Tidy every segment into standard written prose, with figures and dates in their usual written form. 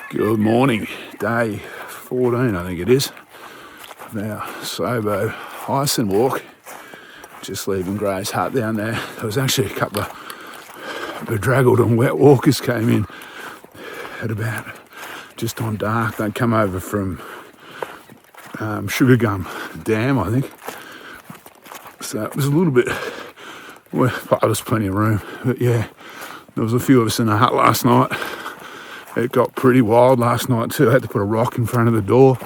Good morning, day 14 I think it is, of our Sobo Heysen walk. Just leaving Gray's hut down there. There was actually a couple of bedraggled and wet walkers came in at about just on dark. They'd come over from Sugar Gum Dam, I think. So it was a little bit, well, there was plenty of room. But yeah, there was a few of us in the hut last night. It got pretty wild last night too. I had to put a rock in front of the door,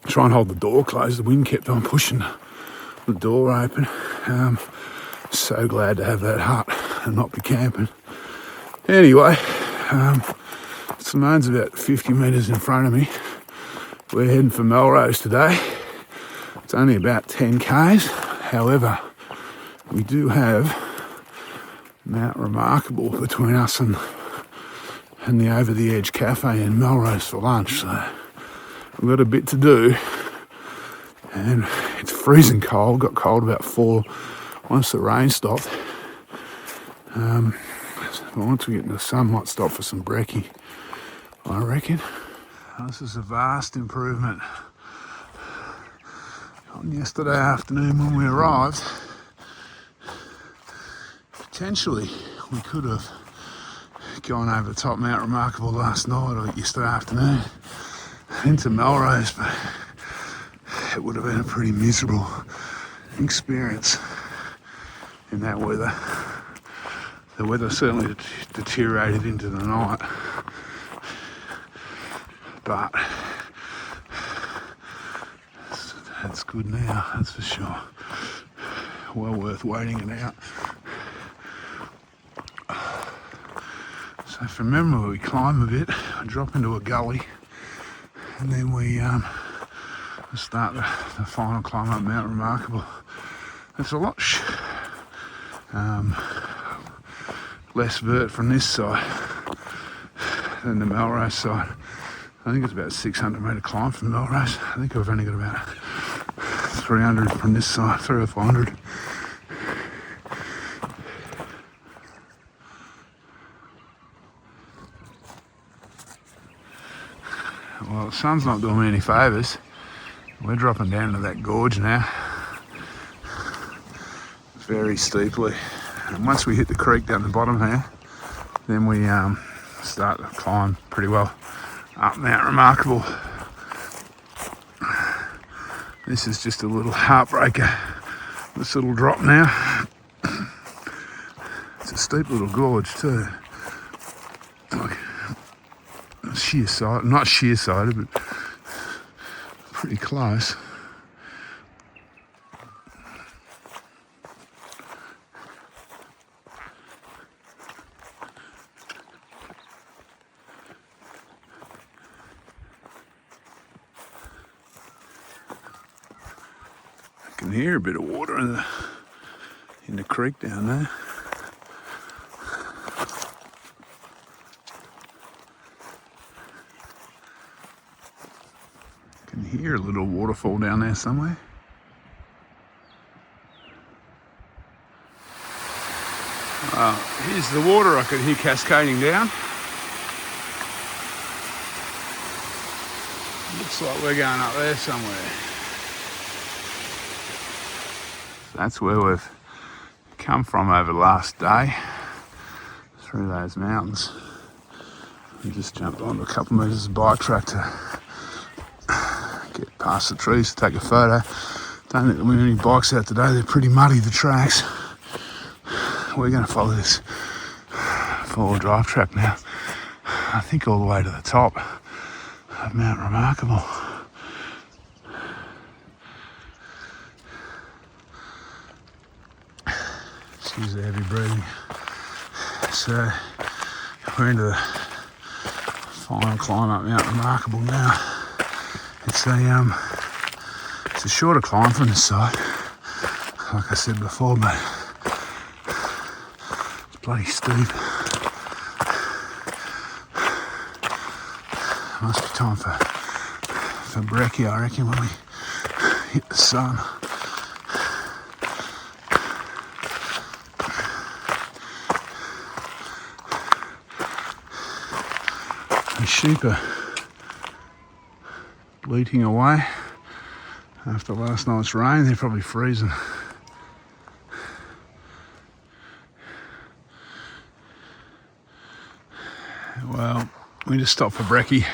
try and hold the door closed. The wind kept on pushing the door open. So glad to have that hut and not be camping. Anyway, Simone's about 50 metres in front of me. We're heading for Melrose today. It's only about 10 k's. However, we do have Mount Remarkable between us and the Over the Edge Cafe in Melrose for lunch, so we've got a bit to do. And it's freezing cold. Got cold about 4 once the rain stopped. Once we get in the sun, might stop for some brekkie, I reckon. This is a vast improvement on yesterday afternoon when we arrived. Potentially we could have gone over the top Mount Remarkable last night or yesterday afternoon into Melrose, but it would have been a pretty miserable experience in that weather. The weather certainly deteriorated into the night, but it's good now, that's for sure. Well worth waiting it out. So from memory, we climb a bit, drop into a gully, and then we start the final climb up Mount Remarkable. It's a lot less vert from this side than the Melrose side. I think it's about 600 metre climb from Melrose. I think I've only got about 300 from this side, 300 or 400. Well, the sun's not doing me any favours. We're dropping down to that gorge now, very steeply. And once we hit the creek down the bottom here, then we start to climb pretty well up Mount Remarkable. This is just a little heartbreaker, this little drop now. It's a steep little gorge too. Like, sheer side, not sheer sided, but pretty close. I can hear a bit of water in the creek down there. Hear a little waterfall down there somewhere. Here's the water I could hear cascading down. Looks like we're going up there somewhere. That's where we've come from over the last day, through those mountains. We just jumped onto a couple of metres of bike track to get past the trees to take a photo. Don't think there'll be any bikes out today. They're pretty muddy, the tracks. We're going to follow this four-wheel drive track now. I think all the way to the top of Mount Remarkable. Excuse the heavy breathing. So we're into the final climb up Mount Remarkable now. It's a shorter climb from this side, like I said before, but it's bloody steep. Must be time for brekkie, I reckon, when we hit the sun. The sheep are bleating away after last night's rain. They're probably freezing. Well, we just stopped for brekkie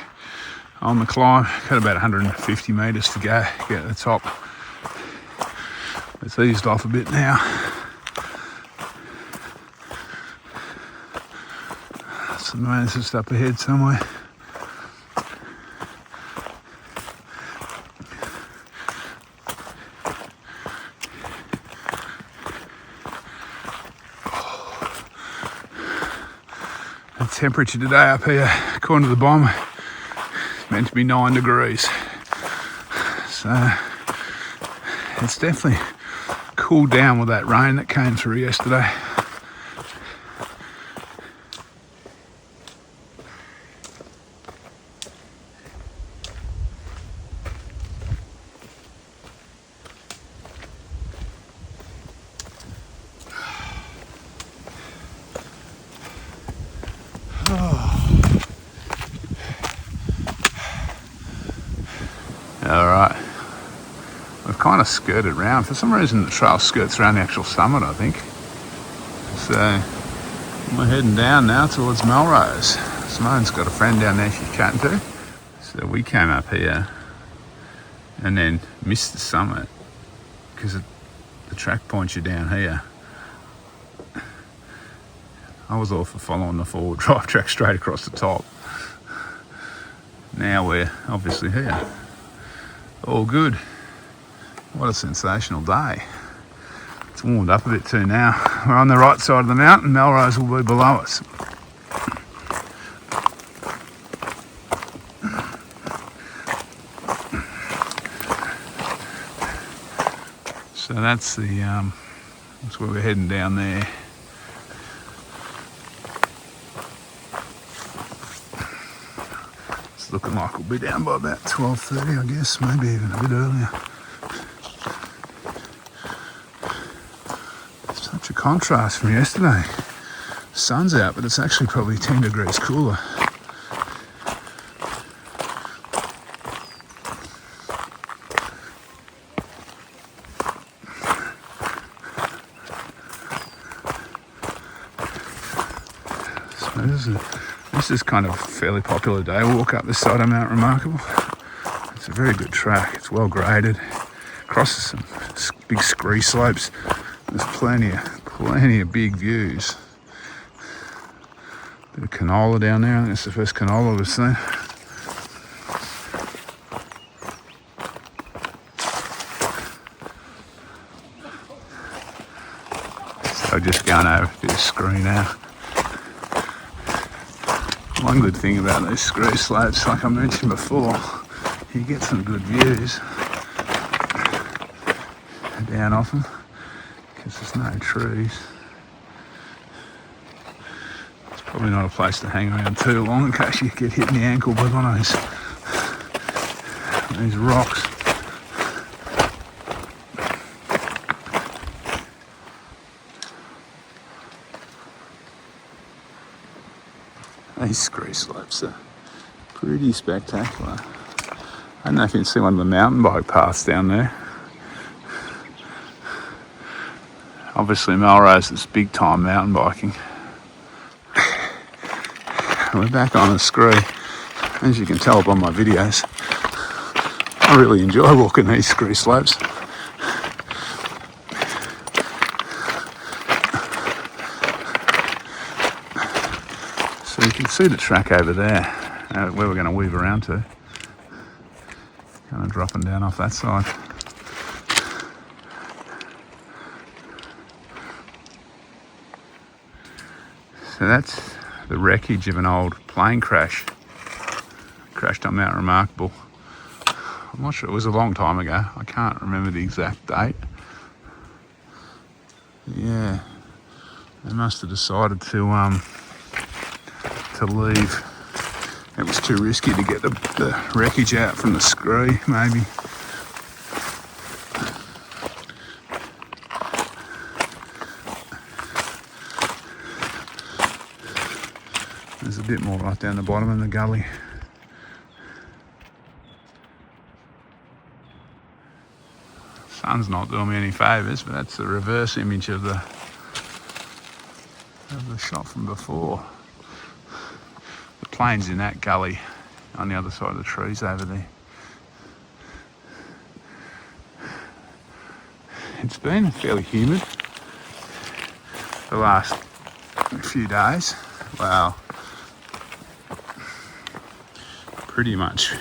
on the climb. Got about 150 metres to go, get to the top. It's eased off a bit now. Some man's just up ahead somewhere. The temperature today up here, according to the bomb, is meant to be 9 degrees. So it's definitely cooled down with that rain that came through yesterday. Alright, we've kind of skirted round. For some reason the trail skirts around the actual summit, I think. So we're heading down now towards Melrose. Simone's got a friend down there she's chatting to. So we came up here and then missed the summit because the track points you down here. I was all for following the forward drive track straight across the top. Now we're obviously here. All good. What a sensational day. It's warmed up a bit too now. We're on the right side of the mountain. Melrose will be below us. So that's where we're heading down there. Looking like we'll be down by about 12:30, I guess, maybe even a bit earlier. Such a contrast from yesterday. The sun's out, but it's actually probably 10 degrees cooler. So this is kind of a fairly popular day walk up this side of Mount Remarkable. It's a very good track. It's well graded. Crosses some big scree slopes. There's plenty of big views. Bit of canola down there. I think it's the first canola we've seen. So just going over a bit of scree now. One good thing about these scree slopes, like I mentioned before, you get some good views down off them because there's no trees. It's probably not a place to hang around too long in case you get hit in the ankle by one of these rocks. These scree slopes are pretty spectacular. I don't know if you can see one of the mountain bike paths down there. Obviously Melrose is big time mountain biking. We're back on the scree. As you can tell by my videos, I really enjoy walking these scree slopes. So you can see the track over there, where we're going to weave around to. Kind of dropping down off that side. So that's the wreckage of an old plane crash. Crashed on Mount Remarkable. I'm not sure, it was a long time ago. I can't remember the exact date. Yeah, they must have decided to leave. It was too risky to get the wreckage out from the scree, maybe. There's a bit more right down the bottom in the gully. Sun's not doing me any favours, but that's the reverse image of the shot from before. The plane's in that gully on the other side of the trees over there. It's been fairly humid the last few days. Wow. Pretty much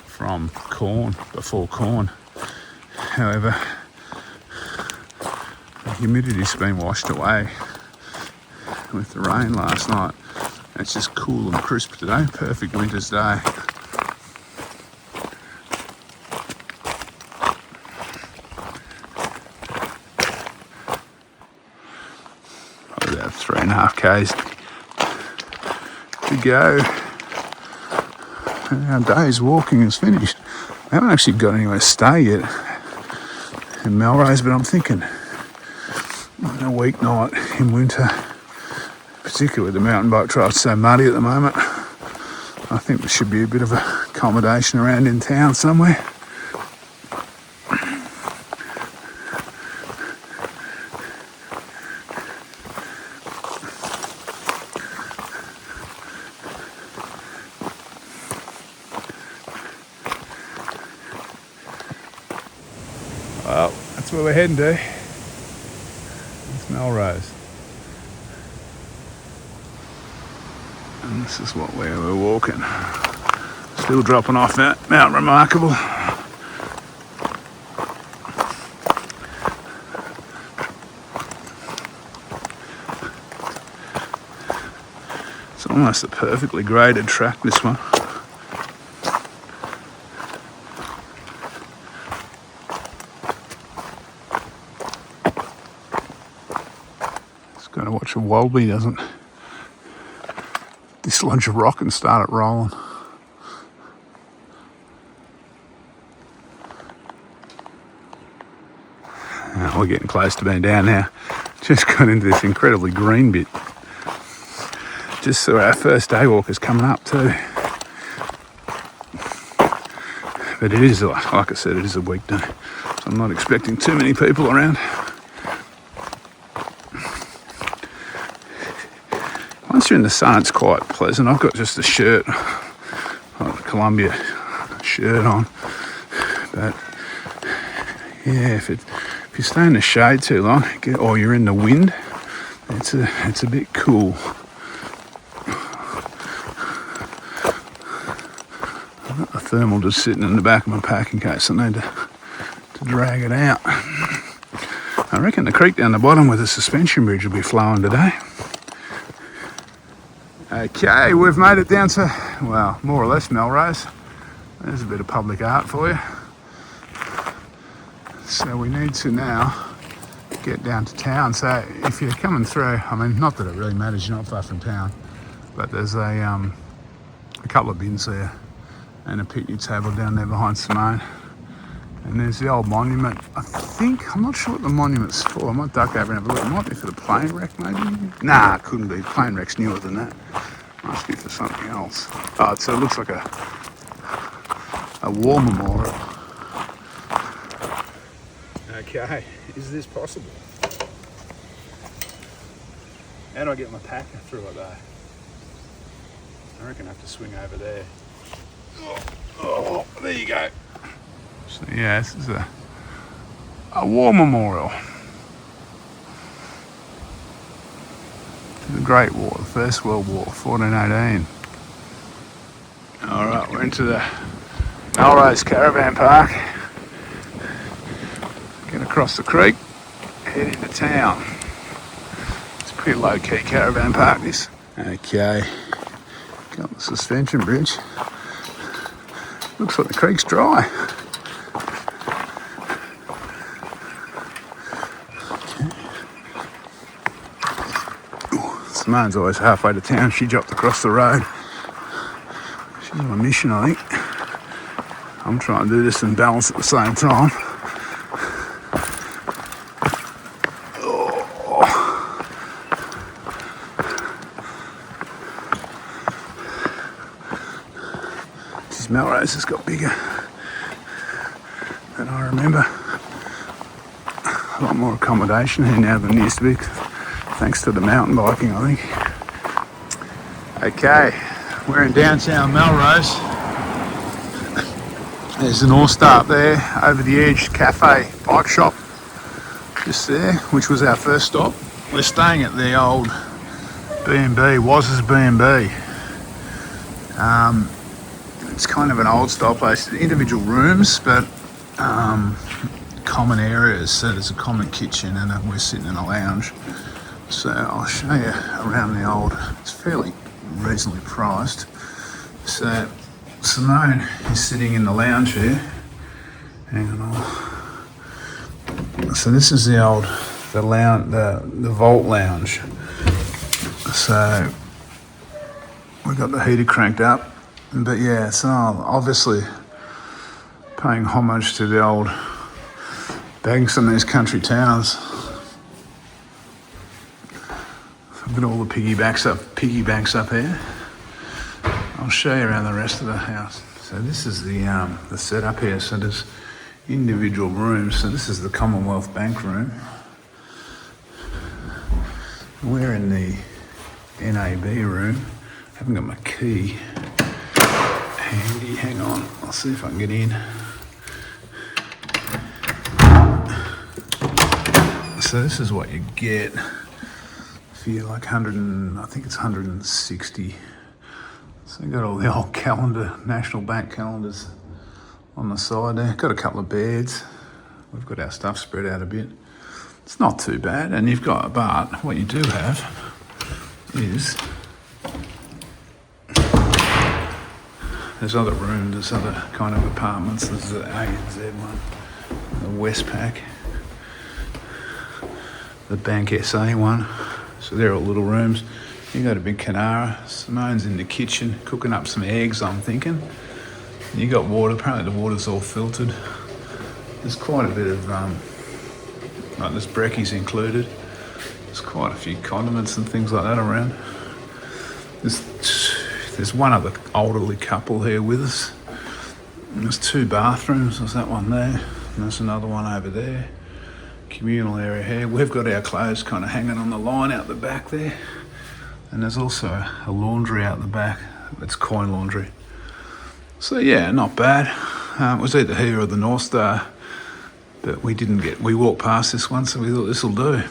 from corn, before corn. However, the humidity's been washed away with the rain last night. It's just cool and crisp today. Perfect winter's day. About 3.5 k's to go. And our day's walking is finished. I haven't actually got anywhere to stay yet in Melrose, but I'm thinking a weeknight in winter, particularly with the mountain bike trail so muddy at the moment. I think there should be a bit of accommodation around in town somewhere. Well, that's where we're heading to. It's Melrose. And this is what where we're walking. Still dropping off Mount Remarkable. It's almost a perfectly graded track, this one. Got to watch a wallaby doesn't dislodge a rock and start it rolling. We're getting close to being down now. Just got into this incredibly green bit. Just so our first day walk is coming up too. But it is, like I said, it is a weekday. So I'm not expecting too many people around. Once you're in the sun, it's quite pleasant. I've got just a shirt, like the Columbia shirt on. But yeah, if you stay in the shade too long, or you're in the wind, it's a bit cool. I've got the thermal just sitting in the back of my pack in case I need to drag it out. I reckon the creek down the bottom with the suspension bridge will be flowing today. Okay, we've made it down to, well, more or less Melrose. There's a bit of public art for you. So we need to now get down to town. So if you're coming through, I mean, not that it really matters, you're not far from town, but there's a couple of bins there and a picnic table down there behind Simone. And there's the old monument. I'm not sure what the monument's for. I might duck over and have a look. It might be for the plane wreck, maybe? Nah, it couldn't be. The plane wreck's newer than that. Must be for something else. Oh, so it looks like a war memorial. Okay, is this possible? How do I get my pack through it though? I reckon I have to swing over there. Oh, there you go. So yeah, this is a war memorial to the Great War, the First World War, 1418. All right, we're into the Melrose Caravan Park. Get across the creek, head into town. It's a pretty low-key caravan park, this. Okay, got the suspension bridge. Looks like the creek's dry. Simone's always halfway to town. She dropped across the road. She's on a mission, I think. I'm trying to do this and balance at the same time. geez, Melrose has got bigger than I remember. A lot more accommodation here now than it used to be, thanks to the mountain biking, I think. Okay, we're in downtown Melrose. There's the North Star up there, over the edge, cafe, bike shop, just there, which was our first stop. We're staying at the old B&B, Waz's B&B. It's kind of an old style place, individual rooms, but common areas. So there's a common kitchen and we're sitting in a lounge. So I'll show you around the old, it's fairly reasonably priced. So Simone is sitting in the lounge here. Hang on. So this is the old, the vault lounge. So we've got the heater cranked up, but yeah, it's obviously paying homage to the old banks in these country towns. I've got all the piggy banks up here. I'll show you around the rest of the house. So this is the setup here. So there's individual rooms. So this is the Commonwealth Bank room. We're in the NAB room. I haven't got my key handy. Hang on, I'll see if I can get in. So this is what you get for your like I think it's 160. So you've got all the old calendar, National Bank calendars on the side there. Got a couple of beds. We've got our stuff spread out a bit. It's not too bad. And you've got, but what you do have is there's other rooms, there's other kind of apartments. There's the A and Z one, the Westpac, the Bank SA one. So they're all little rooms. You got a big Canara. Simone's in the kitchen cooking up some eggs, I'm thinking. You got water. Apparently the water's all filtered. There's quite a bit of like there's brekkies included. There's quite a few condiments and things like that around. There's one other elderly couple here with us. And there's 2 bathrooms. There's that one there, and there's another one over there. Communal area here. We've got our clothes kind of hanging on the line out the back there. And there's also a laundry out the back. It's Goin laundry. So yeah, not bad. It was either here or the North Star, but we walked past this one, so we thought this'll do.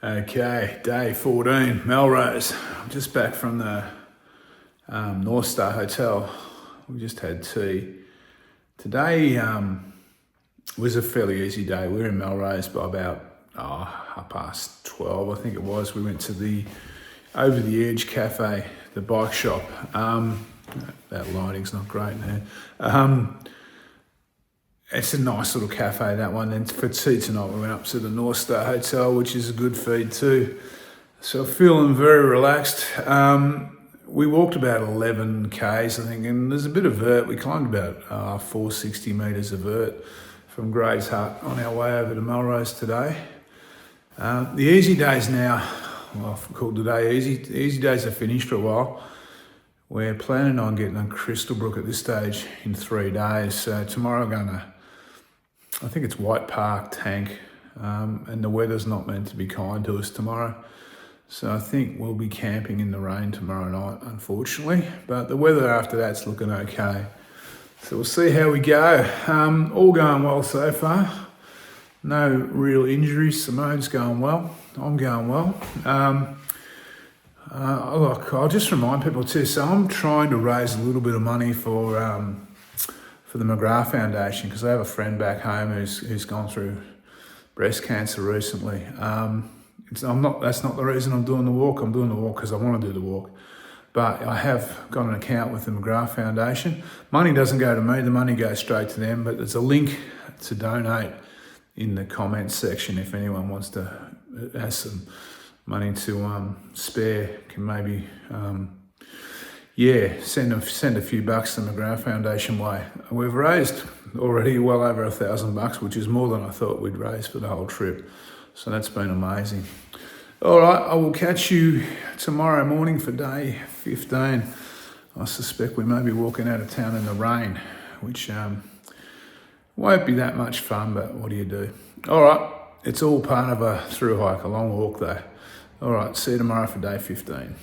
Okay, day 14, Melrose. I'm just back from the North Star Hotel. We just had tea. Today was a fairly easy day. We were in Melrose by about 12:30, I think it was. We went to the Over the Edge Cafe, the bike shop. That lighting's not great now. It's a nice little cafe, that one. And for tea tonight, we went up to the North Star Hotel, which is a good feed too. So feeling very relaxed. We walked about 11 Ks, I think, and there's a bit of vert. We climbed about 460 metres of vert from Gray's Hut on our way over to Melrose today. The easy days now, well, I've called today easy. The easy days are finished for a while. We're planning on getting on Crystalbrook at this stage in 3 days. So tomorrow I think it's White Park Tank, and the weather's not meant to be kind to us tomorrow. So I think we'll be camping in the rain tomorrow night, unfortunately. But the weather after that's looking okay. So we'll see how we go. All going well so far. No real injuries. Simone's going well. I'm going well. Look, I'll just remind people too. So I'm trying to raise a little bit of money for the McGrath Foundation, because I have a friend back home who's gone through breast cancer recently. That's not the reason I'm doing the walk. I'm doing the walk because I want to do the walk. But I have got an account with the McGrath Foundation. Money doesn't go to me, the money goes straight to them, but there's a link to donate in the comments section if anyone wants to have some money to spare, can maybe send a few bucks to the McGrath Foundation way. We've raised already well over $1,000, which is more than I thought we'd raise for the whole trip. So that's been amazing. All right, I will catch you tomorrow morning for day 15. I suspect we may be walking out of town in the rain, which won't be that much fun, but what do you do? All right, it's all part of a through hike, a long walk though. All right, see you tomorrow for day 15.